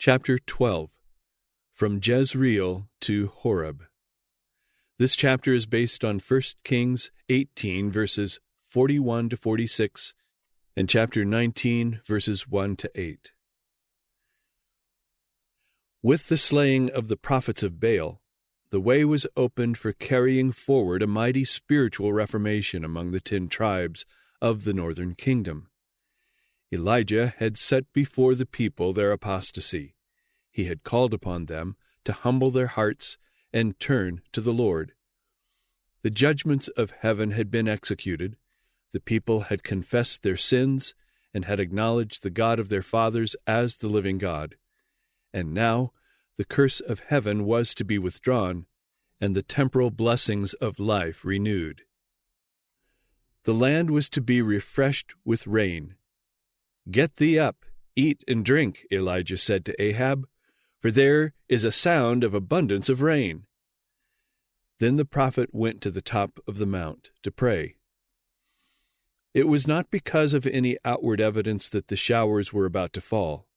Chapter 12. From Jezreel to Horeb. This chapter is based on 1 Kings 18, verses 41 to 46, and chapter 19, verses 1 to 8. With the slaying of the prophets of Baal, the way was opened for carrying forward a mighty spiritual reformation among the 10 tribes of the northern kingdom. Elijah had set before the people their apostasy. He had called upon them to humble their hearts and turn to the Lord. The judgments of heaven had been executed. The people had confessed their sins and had acknowledged the God of their fathers as the living God. And now the curse of heaven was to be withdrawn, and the temporal blessings of life renewed. The land was to be refreshed with rain. "Get thee up, eat and drink," Elijah said to Ahab, "for there is a sound of abundance of rain." Then the prophet went to the top of the mount to pray. It was not because of any outward evidence that the showers were about to fall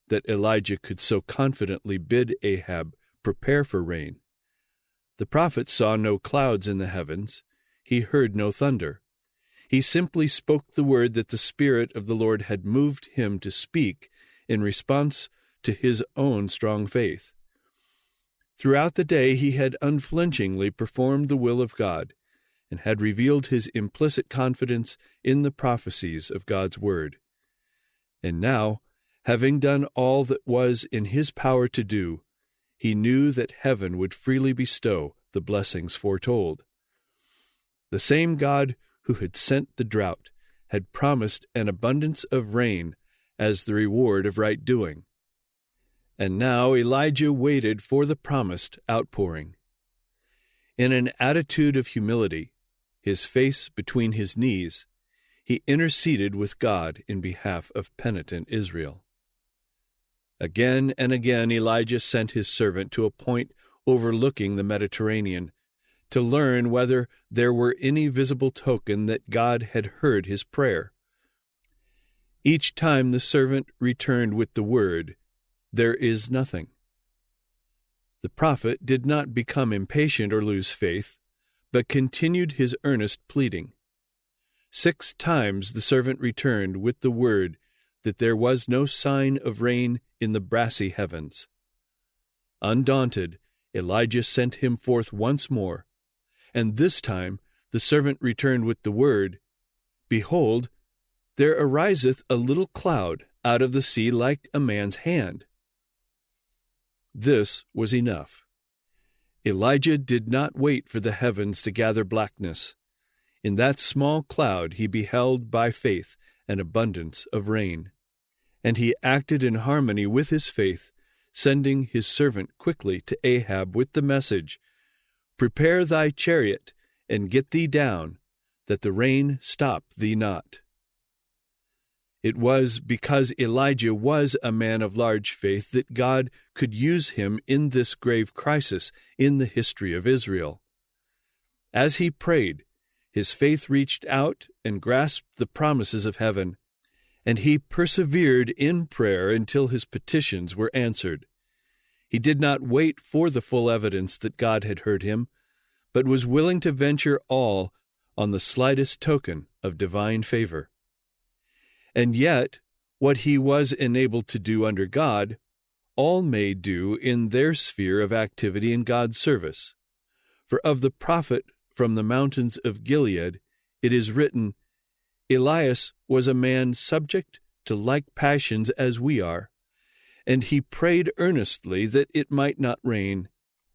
that Elijah could so confidently bid Ahab prepare for rain. The prophet saw no clouds in the heavens. He heard no thunder. He simply spoke the word that the Spirit of the Lord had moved him to speak in response to his own strong faith. Throughout the day he had unflinchingly performed the will of God and had revealed his implicit confidence in the prophecies of God's word. And now, having done all that was in his power to do, he knew that heaven would freely bestow the blessings foretold. The same God who had sent the drought had promised an abundance of rain as the reward of right doing. And now Elijah waited for the promised outpouring. In an attitude of humility, his face between his knees, he interceded with God in behalf of penitent Israel. Again and again Elijah sent his servant to a point overlooking the Mediterranean to learn whether there were any visible token that God had heard his prayer. Each time the servant returned with the word, "There is nothing." The prophet did not become impatient or lose faith, but continued his earnest pleading. 6 times the servant returned with the word that there was no sign of rain in the brassy heavens. Undaunted, Elijah sent him forth once more, and this time the servant returned with the word, "Behold, there ariseth a little cloud out of the sea like a man's hand." This was enough. Elijah did not wait for the heavens to gather blackness. In that small cloud he beheld by faith an abundance of rain. And he acted in harmony with his faith, sending his servant quickly to Ahab with the message, "Prepare thy chariot, and get thee down, that the rain stop thee not." It was because Elijah was a man of large faith that God could use him in this grave crisis in the history of Israel. As he prayed, his faith reached out and grasped the promises of heaven, and he persevered in prayer until his petitions were answered. He did not wait for the full evidence that God had heard him, but was willing to venture all on the slightest token of divine favor. And yet, what he was enabled to do under God, all may do in their sphere of activity in God's service. For of the prophet from the mountains of Gilead, it is written, "Elias was a man subject to like passions as we are, and he prayed earnestly that it might not rain,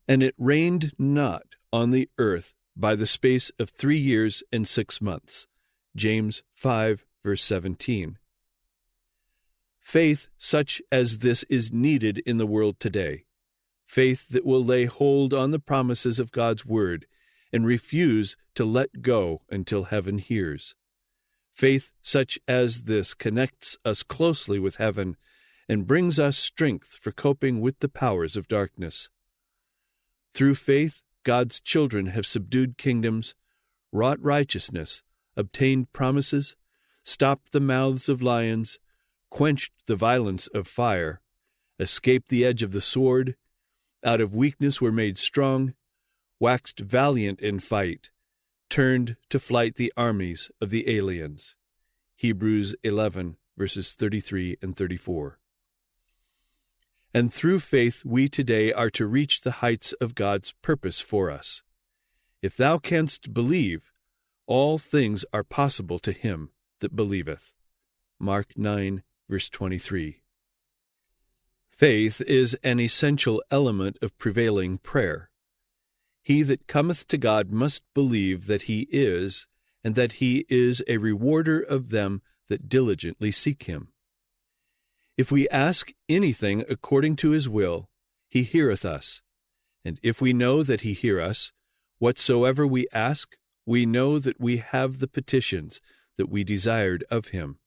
and it rained not on the earth by the space of 3 years and 6 months." James 5, verse 17. Faith such as this is needed in the world today. Faith that will lay hold on the promises of God's word and refuse to let go until heaven hears. Faith such as this connects us closely with heaven and brings us strength for coping with the powers of darkness. Through faith, God's children have subdued kingdoms, wrought righteousness, obtained promises, stopped the mouths of lions, quenched the violence of fire, escaped the edge of the sword, out of weakness were made strong, waxed valiant in fight, turned to flight the armies of the aliens. Hebrews 11, verses 33 and 34. And through faith we today are to reach the heights of God's purpose for us. If thou canst believe, all things are possible to him that believeth. Mark 9, verse 23. Faith is an essential element of prevailing prayer. He that cometh to God must believe that he is, and that he is a rewarder of them that diligently seek him. If we ask anything according to his will, he heareth us. And if we know that he hear us, whatsoever we ask, we know that we have the petitions that we desired of him.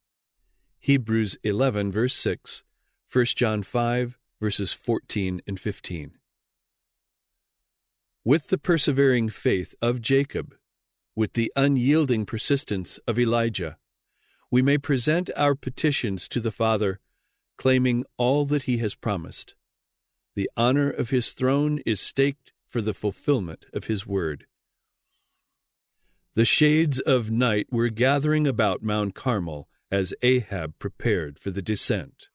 Hebrews 11, verse 6, 1 John 5, verses 14 and 15. With the persevering faith of Jacob, with the unyielding persistence of Elijah, we may present our petitions to the Father, claiming all that he has promised. The honor of his throne is staked for the fulfillment of his word. The shades of night were gathering about Mount Carmel as Ahab prepared for the descent.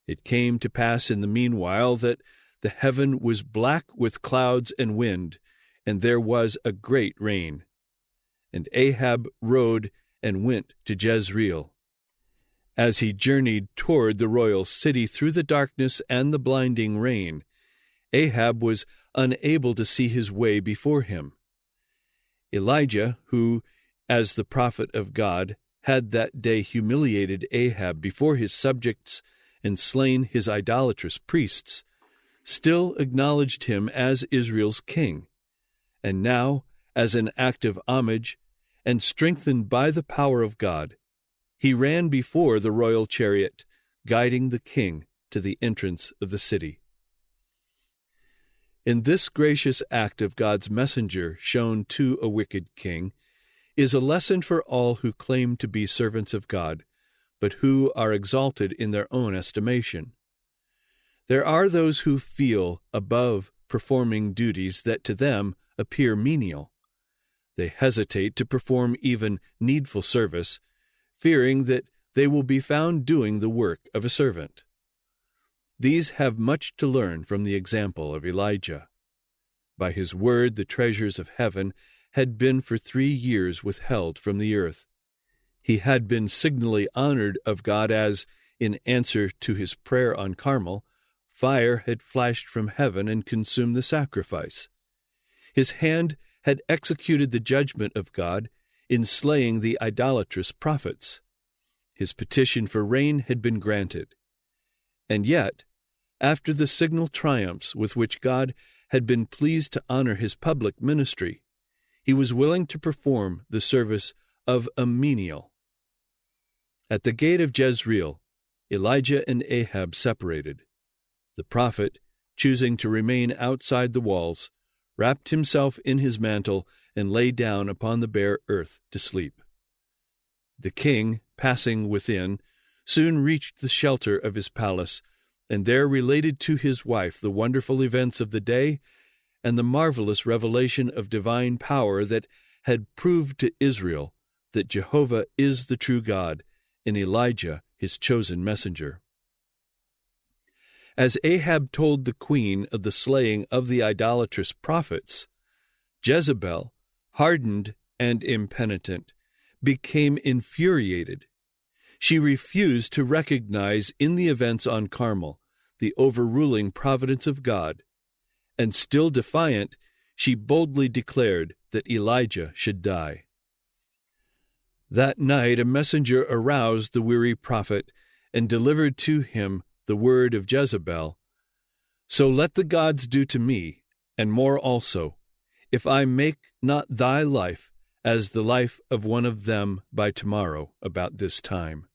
It came to pass in the meanwhile that the heaven was black with clouds and wind, and there was a great rain. And Ahab rode and went to Jezreel. As he journeyed toward the royal city through the darkness and the blinding rain, Ahab was unable to see his way before him. Elijah, who, as the prophet of God, had that day humiliated Ahab before his subjects and slain his idolatrous priests, still acknowledged him as Israel's king, and now, as an act of homage, and strengthened by the power of God, he ran before the royal chariot, guiding the king to the entrance of the city. In this gracious act of God's messenger shown to a wicked king is a lesson for all who claim to be servants of God, but who are exalted in their own estimation. There are those who feel above performing duties that to them appear menial. They hesitate to perform even needful service, fearing that they will be found doing the work of a servant. These have much to learn from the example of Elijah. By his word the treasures of heaven had been for 3 years withheld from the earth. He had been signally honored of God as, in answer to his prayer on Carmel, fire had flashed from heaven and consumed the sacrifice. His hand had executed the judgment of God in slaying the idolatrous prophets. His petition for rain had been granted. And yet, after the signal triumphs with which God had been pleased to honor his public ministry, he was willing to perform the service of a menial. At the gate of Jezreel, Elijah and Ahab separated. The prophet, choosing to remain outside the walls, wrapped himself in his mantle and lay down upon the bare earth to sleep. The king, passing within, soon reached the shelter of his palace, and there related to his wife the wonderful events of the day and the marvelous revelation of divine power that had proved to Israel that Jehovah is the true God, and Elijah his chosen messenger. As Ahab told the queen of the slaying of the idolatrous prophets, Jezebel, hardened and impenitent, became infuriated. She refused to recognize in the events on Carmel the overruling providence of God, and still defiant, she boldly declared that Elijah should die. That night a messenger aroused the weary prophet and delivered to him the word of Jezebel. So let the gods do to me, and more also, if I make not thy life as the life of one of them by tomorrow about this time.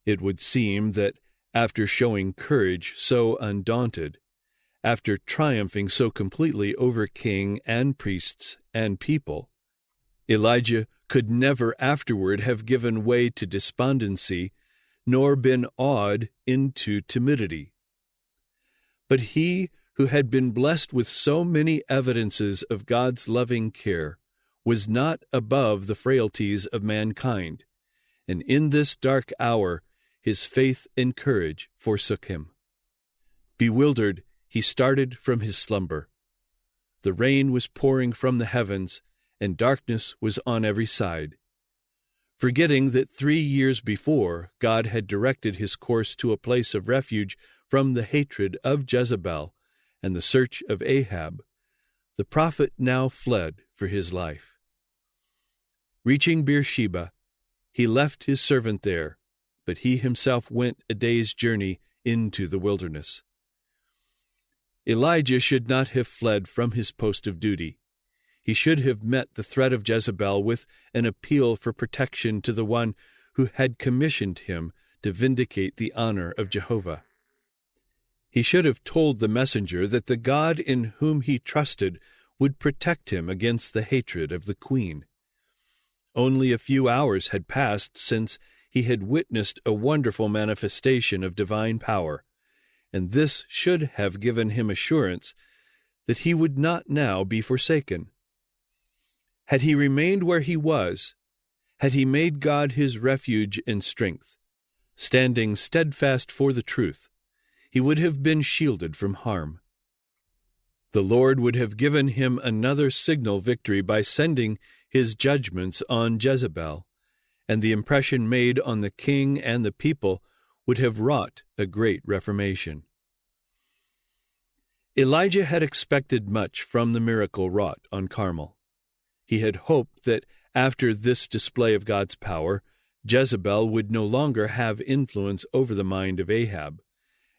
It would seem that after showing courage so undaunted, after triumphing so completely over king and priests and people, Elijah could never afterward have given way to despondency, nor been awed into timidity. But he who had been blessed with so many evidences of God's loving care was not above the frailties of mankind, and in this dark hour his faith and courage forsook him. Bewildered, he started from his slumber. The rain was pouring from the heavens, and darkness was on every side. Forgetting that 3 years before God had directed his course to a place of refuge from the hatred of Jezebel and the search of Ahab, the prophet now fled for his life. Reaching Beersheba, he left his servant there, but he himself went a day's journey into the wilderness. Elijah should not have fled from his post of duty. He should have met the threat of Jezebel with an appeal for protection to the one who had commissioned him to vindicate the honor of Jehovah. He should have told the messenger that the God in whom he trusted would protect him against the hatred of the queen. Only a few hours had passed since he had witnessed a wonderful manifestation of divine power, and this should have given him assurance that he would not now be forsaken. Had he remained where he was, had he made God his refuge and strength, standing steadfast for the truth, he would have been shielded from harm. The Lord would have given him another signal victory by sending his judgments on Jezebel, and the impression made on the king and the people would have wrought a great reformation. Elijah had expected much from the miracle wrought on Carmel. He had hoped that after this display of God's power, Jezebel would no longer have influence over the mind of Ahab,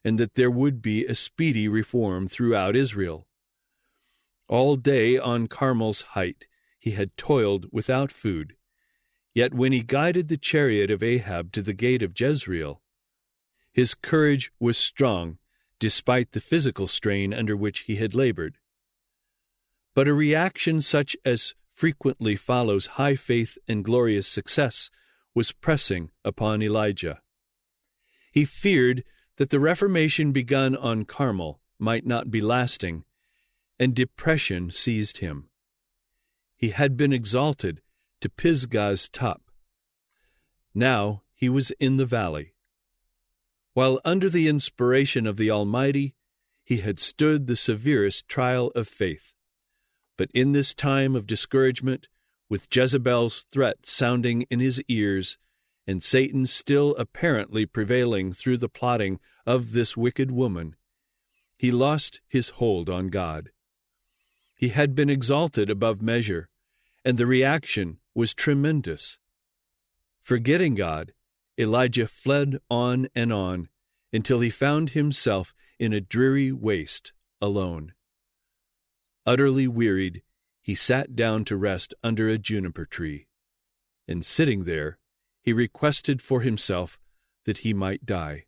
and that there would be a speedy reform throughout Israel. All day on Carmel's height he had toiled without food, yet when he guided the chariot of Ahab to the gate of Jezreel, his courage was strong despite the physical strain under which he had labored. But a reaction such as frequently follows high faith and glorious success was pressing upon Elijah. He feared that the reformation begun on Carmel might not be lasting, and depression seized him. He had been exalted to Pisgah's top. Now he was in the valley. While under the inspiration of the Almighty, he had stood the severest trial of faith. But in this time of discouragement, with Jezebel's threat sounding in his ears, and Satan still apparently prevailing through the plotting of this wicked woman, he lost his hold on God. He had been exalted above measure, and the reaction was tremendous. Forgetting God, Elijah fled on and on until he found himself in a dreary waste alone. Utterly wearied, he sat down to rest under a juniper tree, and sitting there, he requested for himself that he might die.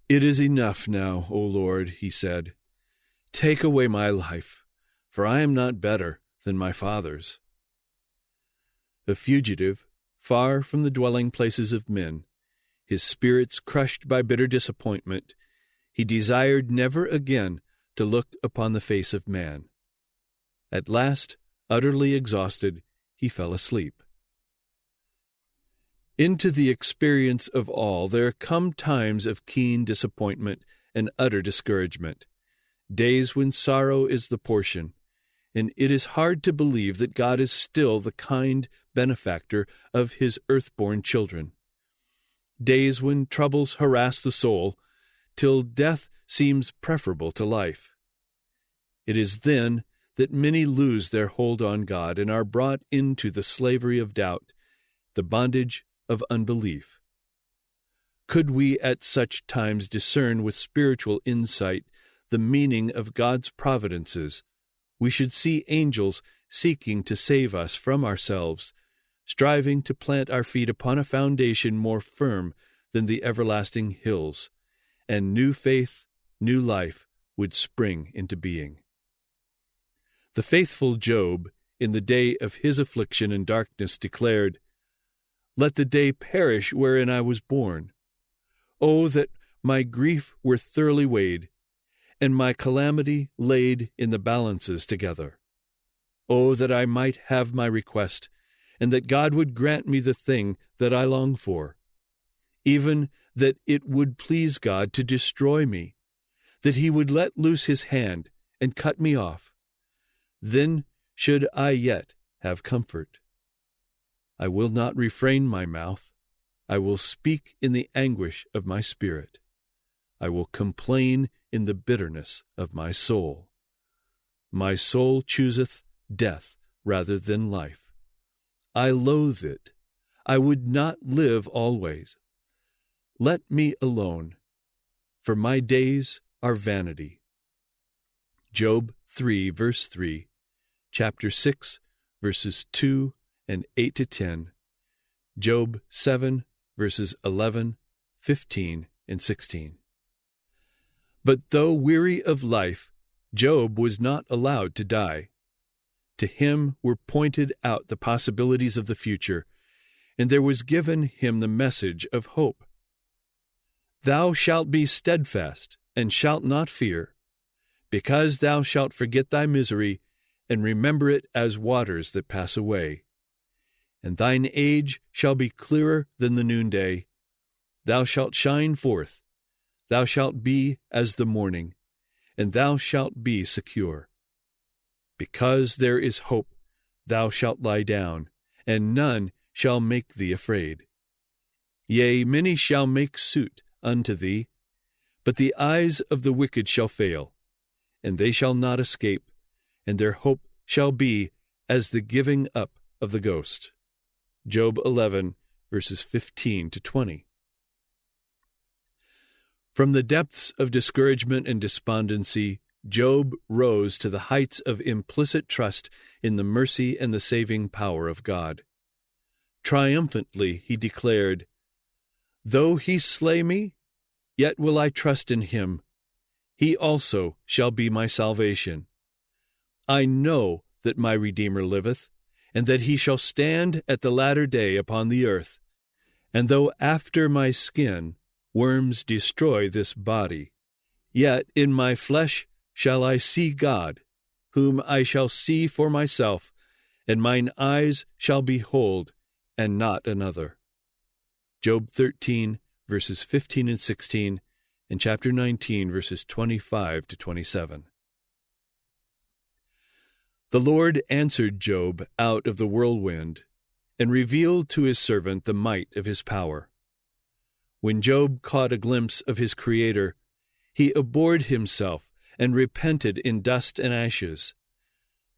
"It is enough now, O Lord," he said. "Take away my life, for I am not better than my fathers." A fugitive, far from the dwelling places of men, his spirits crushed by bitter disappointment, he desired never again to look upon the face of man. At last, utterly exhausted, he fell asleep. Into the experience of all there come times of keen disappointment and utter discouragement, days when sorrow is the portion, and it is hard to believe that God is still the kind benefactor of his earth-born children. Days when troubles harass the soul, till death seems preferable to life. It is then that many lose their hold on God and are brought into the slavery of doubt, the bondage of unbelief. Could we at such times discern with spiritual insight the meaning of God's providences, we should see angels seeking to save us from ourselves, striving to plant our feet upon a foundation more firm than the everlasting hills, and new faith, new life would spring into being. The faithful Job, in the day of his affliction and darkness, declared, Let the day perish wherein I was born. Oh, that my grief were thoroughly weighed, and my calamity laid in the balances together. Oh, that I might have my request, and that God would grant me the thing that I long for, even that it would please God to destroy me, that he would let loose his hand and cut me off. Then should I yet have comfort. I will not refrain my mouth. I will speak in the anguish of my spirit. I will complain in the bitterness of my soul. My soul chooseth death rather than life. I loathe it. I would not live always. Let me alone, for my days are vanity. Job 3, verse 3, chapter 6, verses 2 and 8 to 10, Job 7, verses 11, 15, and 16. But though weary of life, Job was not allowed to die. To him were pointed out the possibilities of the future, and there was given him the message of hope. Thou shalt be steadfast, and shalt not fear, because thou shalt forget thy misery, and remember it as waters that pass away. And thine age shall be clearer than the noonday. Thou shalt shine forth. Thou shalt be as the morning, and thou shalt be secure. Because there is hope, thou shalt lie down, and none shall make thee afraid. Yea, many shall make suit unto thee, but the eyes of the wicked shall fail, and they shall not escape, and their hope shall be as the giving up of the ghost. Job 11, verses 15 to 20. From the depths of discouragement and despondency, Job rose to the heights of implicit trust in the mercy and the saving power of God. Triumphantly he declared, Though he slay me, yet will I trust in him. He also shall be my salvation. I know that my Redeemer liveth, and that he shall stand at the latter day upon the earth. And though after my skin worms destroy this body, yet in my flesh shall I see God, whom I shall see for myself, and mine eyes shall behold, and not another. Job 13, verses 15 and 16, and chapter 19, verses 25 to 27. The Lord answered Job out of the whirlwind, and revealed to his servant the might of his power. When Job caught a glimpse of his Creator, he abhorred himself and repented in dust and ashes.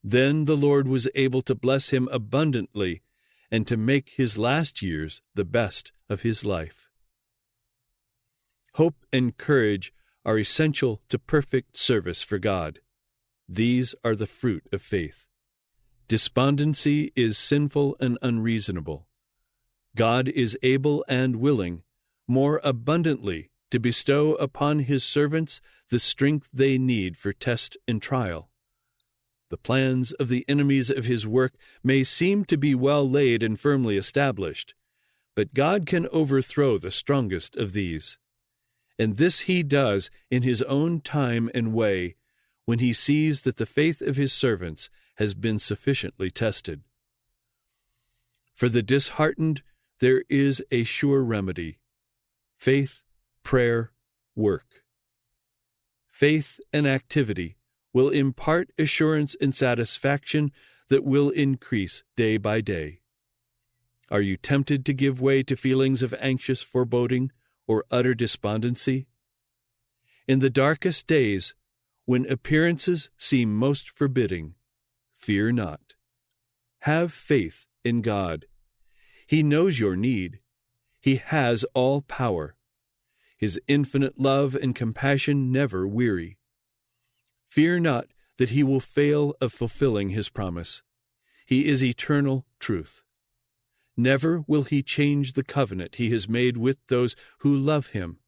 Then the Lord was able to bless him abundantly and to make his last years the best of his life. Hope and courage are essential to perfect service for God. These are the fruit of faith. Despondency is sinful and unreasonable. God is able and willing, more abundantly, to bestow upon his servants the strength they need for test and trial. The plans of the enemies of his work may seem to be well laid and firmly established, but God can overthrow the strongest of these. And this he does in his own time and way, when he sees that the faith of his servants has been sufficiently tested. For the disheartened there is a sure remedy: faith, prayer, work. Faith and activity will impart assurance and satisfaction that will increase day by day. Are you tempted to give way to feelings of anxious foreboding or utter despondency? In the darkest days, when appearances seem most forbidding, fear not. Have faith in God. He knows your need. He has all power. His infinite love and compassion never weary. Fear not that he will fail of fulfilling his promise. He is eternal truth. Never will he change the covenant he has made with those who love him,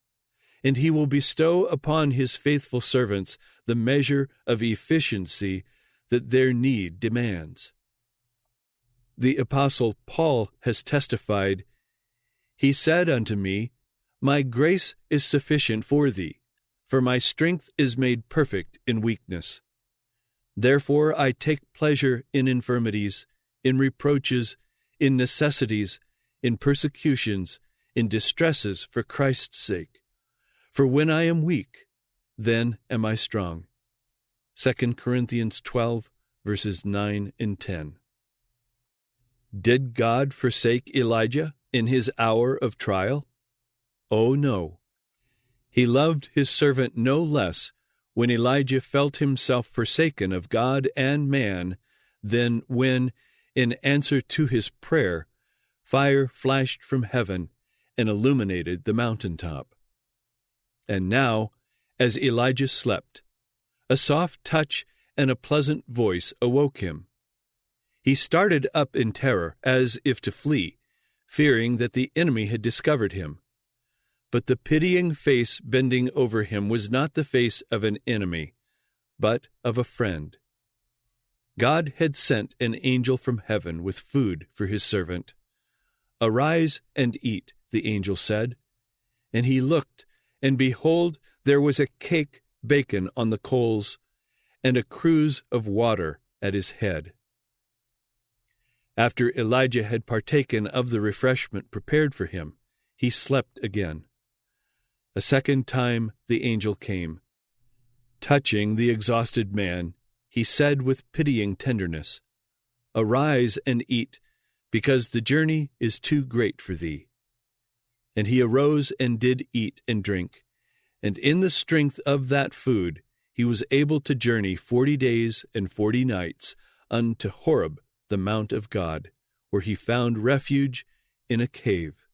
and he will bestow upon his faithful servants the measure of efficiency that their need demands. The Apostle Paul has testified He said unto me, My grace is sufficient for thee, for my strength is made perfect in weakness. Therefore I take pleasure in infirmities, in reproaches, in necessities, in persecutions, in distresses for Christ's sake. For when I am weak, then am I strong. 2 Corinthians 12, verses 9 and 10. Did God forsake Elijah in his hour of trial? Oh, no. He loved his servant no less when Elijah felt himself forsaken of God and man than when, in answer to his prayer, fire flashed from heaven and illuminated the mountaintop. And now, as Elijah slept, a soft touch and a pleasant voice awoke him. He started up in terror, as if to flee, fearing that the enemy had discovered him. But the pitying face bending over him was not the face of an enemy, but of a friend. God had sent an angel from heaven with food for his servant. Arise and eat, the angel said. And he looked, and behold, there was a cake baken on the coals, and a cruse of water at his head. After Elijah had partaken of the refreshment prepared for him, he slept again. A second time the angel came. Touching the exhausted man, he said with pitying tenderness, Arise and eat, because the journey is too great for thee. And he arose and did eat and drink, and in the strength of that food he was able to journey 40 days and 40 nights unto Horeb, the mount of God, where he found refuge in a cave.